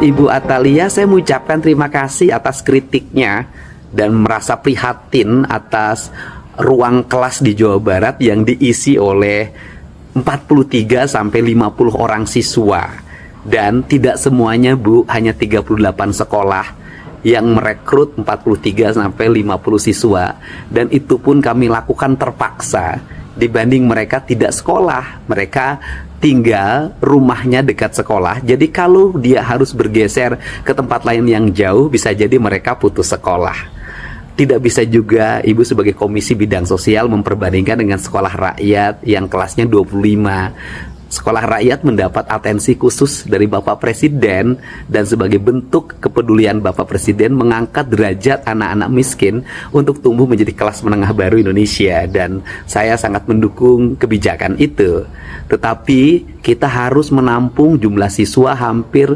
Ibu Atalia, saya mengucapkan terima kasih atas kritiknya dan merasa prihatin atas ruang kelas di Jawa Barat yang diisi oleh 43 sampai 50 orang siswa. Dan tidak semuanya, Bu, hanya 38 sekolah yang merekrut 43 sampai 50 siswa. Dan itu pun kami lakukan terpaksa dibanding mereka tidak sekolah. Mereka tinggal rumahnya dekat sekolah. Jadi kalau dia harus bergeser ke tempat lain yang jauh, bisa jadi mereka putus sekolah. Tidak bisa juga Ibu sebagai Komisi Bidang Sosial memperbandingkan dengan sekolah rakyat yang kelasnya 25. Sekolah rakyat mendapat atensi khusus dari Bapak Presiden, dan sebagai bentuk kepedulian Bapak Presiden mengangkat derajat anak-anak miskin untuk tumbuh menjadi kelas menengah baru Indonesia, dan saya sangat mendukung kebijakan itu. Tetapi kita harus menampung jumlah siswa hampir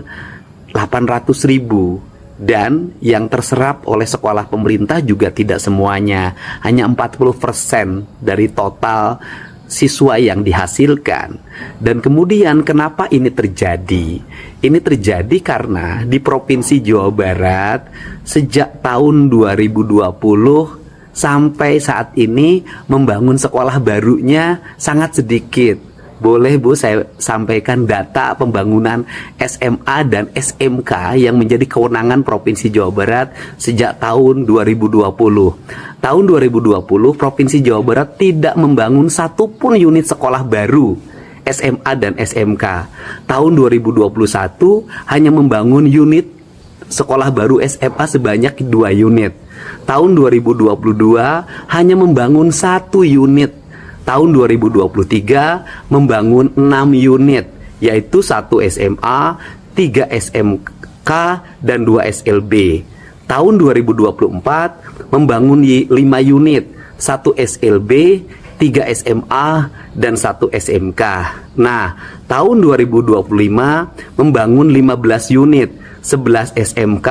800.000, dan yang terserap oleh sekolah pemerintah juga tidak semuanya, hanya 40% dari total siswa yang dihasilkan. Dan kemudian kenapa ini terjadi? Ini terjadi karena di Provinsi Jawa Barat sejak tahun 2020 sampai saat ini membangun sekolah barunya sangat sedikit. Boleh, Bu, saya sampaikan data pembangunan SMA dan SMK yang menjadi kewenangan Provinsi Jawa Barat sejak tahun 2020. Tahun 2020, Provinsi Jawa Barat tidak membangun satupun unit sekolah baru SMA dan SMK. Tahun 2021 hanya membangun unit sekolah baru SMA sebanyak 2 unit. Tahun 2022 hanya membangun 1 unit. Tahun 2023 membangun 6 unit, yaitu 1 SMA, 3 SMK, dan 2 SLB. Tahun 2024 membangun 5 unit, 1 SLB, 3 SMA, dan 1 SMK. Nah, tahun 2025 membangun 15 unit, 11 SMK,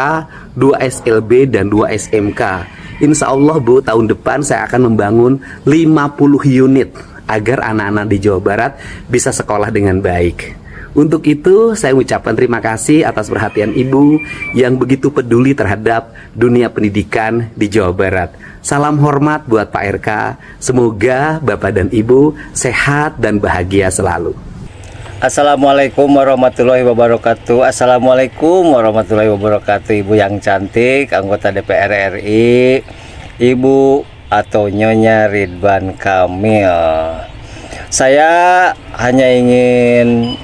2 SLB, dan 2 SMK. Insya Allah, Bu, tahun depan saya akan membangun 50 unit agar anak-anak di Jawa Barat bisa sekolah dengan baik. Untuk itu saya ucapkan terima kasih atas perhatian Ibu yang begitu peduli terhadap dunia pendidikan di Jawa Barat. Salam hormat buat Pak RK. Semoga Bapak dan Ibu sehat dan bahagia selalu. Assalamualaikum warahmatullahi wabarakatuh. Assalamualaikum warahmatullahi wabarakatuh. Ibu yang cantik, anggota DPR RI, Ibu atau Nyonya Ridwan Kamil. Saya hanya ingin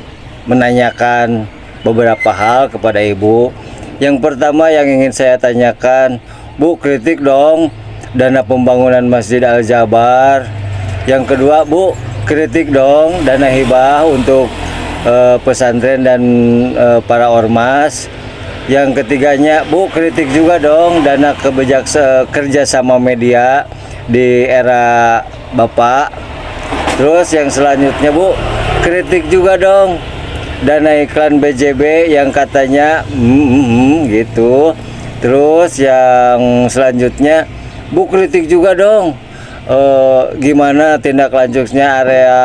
menanyakan beberapa hal kepada Ibu. Yang pertama yang ingin saya tanyakan, Bu, kritik dong dana pembangunan Masjid Al-Jabar. Yang kedua, Bu, kritik dong dana hibah untuk pesantren dan para ormas. Yang ketiganya, Bu, kritik juga dong dana kerjasama media di era Bapak. Terus yang selanjutnya, Bu, kritik juga dong dana iklan BJB yang katanya gitu. Terus yang selanjutnya, Bu, kritik juga dong gimana tindak lanjutnya area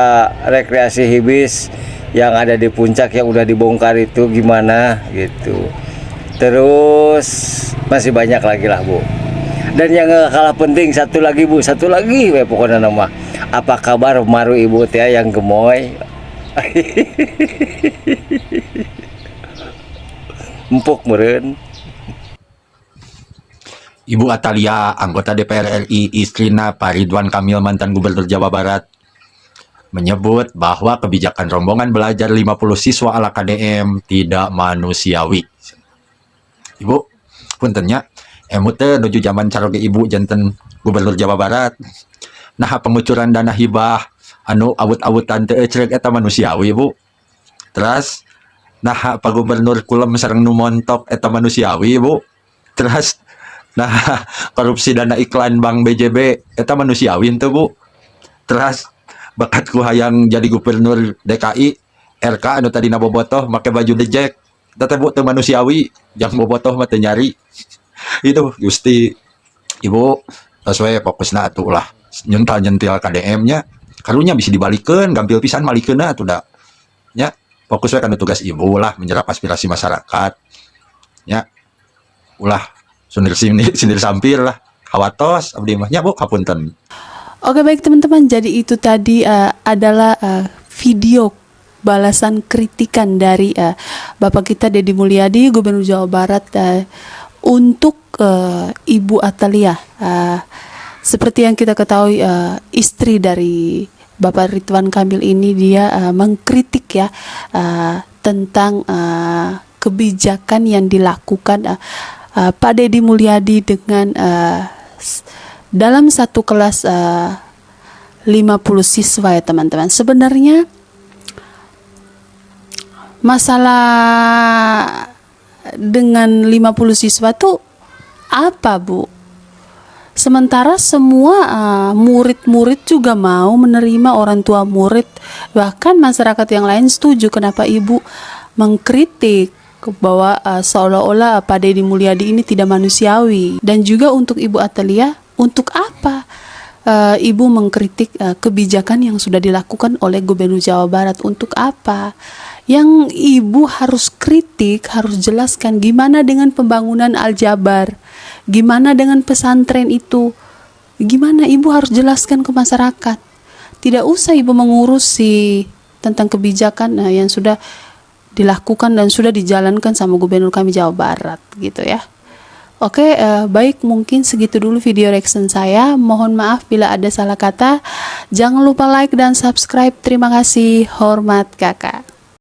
rekreasi hibis yang ada di puncak yang udah dibongkar itu gimana gitu. Terus masih banyak lagi lah, Bu. Dan yang gak kalah penting satu lagi, Bu, satu lagi pokoknya nama. Apa kabar maru Ibu teh yang gemoy? Empuk meureun. Ibu Atalia, anggota DPR RI, istrina Pak Ridwan Kamil, mantan Gubernur Jawa Barat, menyebut bahwa kebijakan rombongan belajar 50 siswa ala KDM tidak manusiawi. Ibu, puntennya, teh nuju zaman caroge Ibu janten Gubernur Jawa Barat. Nah, pengucuran dana hibah anu awut-awutan teu ecrek eta manusiawi, Bu. Terus nah, Pak Gubernur kulem sareng nu montok eta manusiawi, Bu. Terus nah, korupsi dana iklan Bank BJB eta manusiawi teu, Bu. Terus bakat ku hayang jadi gubernur DKI RK anu tadi bobotoh make baju dejek teh, Bu, teu manusiawi, jang bobotoh mah teu nyari. Itu Gusti Ibu tos we fokusna atuh lah nyentil KDM nya karunya bisa dibalikeun gampil pisan malikeunna atuh da nya. Fokus we kana tugas Ibu lah menyerap aspirasi masyarakat. Ya, ulah sundir sampir lah. Hawatos abdi mah nya Bu, hapunten. Oke baik teman-teman, jadi itu tadi adalah video balasan kritikan dari Bapak kita Deddy Mulyadi, Gubernur Jawa Barat, untuk Ibu Atalia. Seperti yang kita ketahui, istri dari Bapak Ridwan Kamil ini, dia mengkritik ya tentang kebijakan yang dilakukan Pak Deddy Mulyadi dengan dalam satu kelas 50 siswa ya teman-teman. Sebenarnya masalah dengan 50 siswa tuh apa Bu? Sementara semua murid-murid juga mau menerima, orang tua murid, bahkan masyarakat yang lain setuju. Kenapa Ibu mengkritik bahwa seolah-olah Pak Deddy Mulyadi ini tidak manusiawi? Dan juga untuk Ibu Atalia, untuk apa Ibu mengkritik kebijakan yang sudah dilakukan oleh Gubernur Jawa Barat? Untuk apa? Yang Ibu harus kritik, harus jelaskan gimana dengan pembangunan Al-Jabar, gimana dengan pesantren itu, gimana Ibu harus jelaskan ke masyarakat. Tidak usah Ibu mengurusi tentang kebijakan yang sudah dilakukan dan sudah dijalankan sama Gubernur kami Jawa Barat gitu ya. Oke, baik, mungkin segitu dulu video reaction saya. Mohon maaf bila ada salah kata. Jangan lupa like dan subscribe. Terima kasih. Hormat Kakak.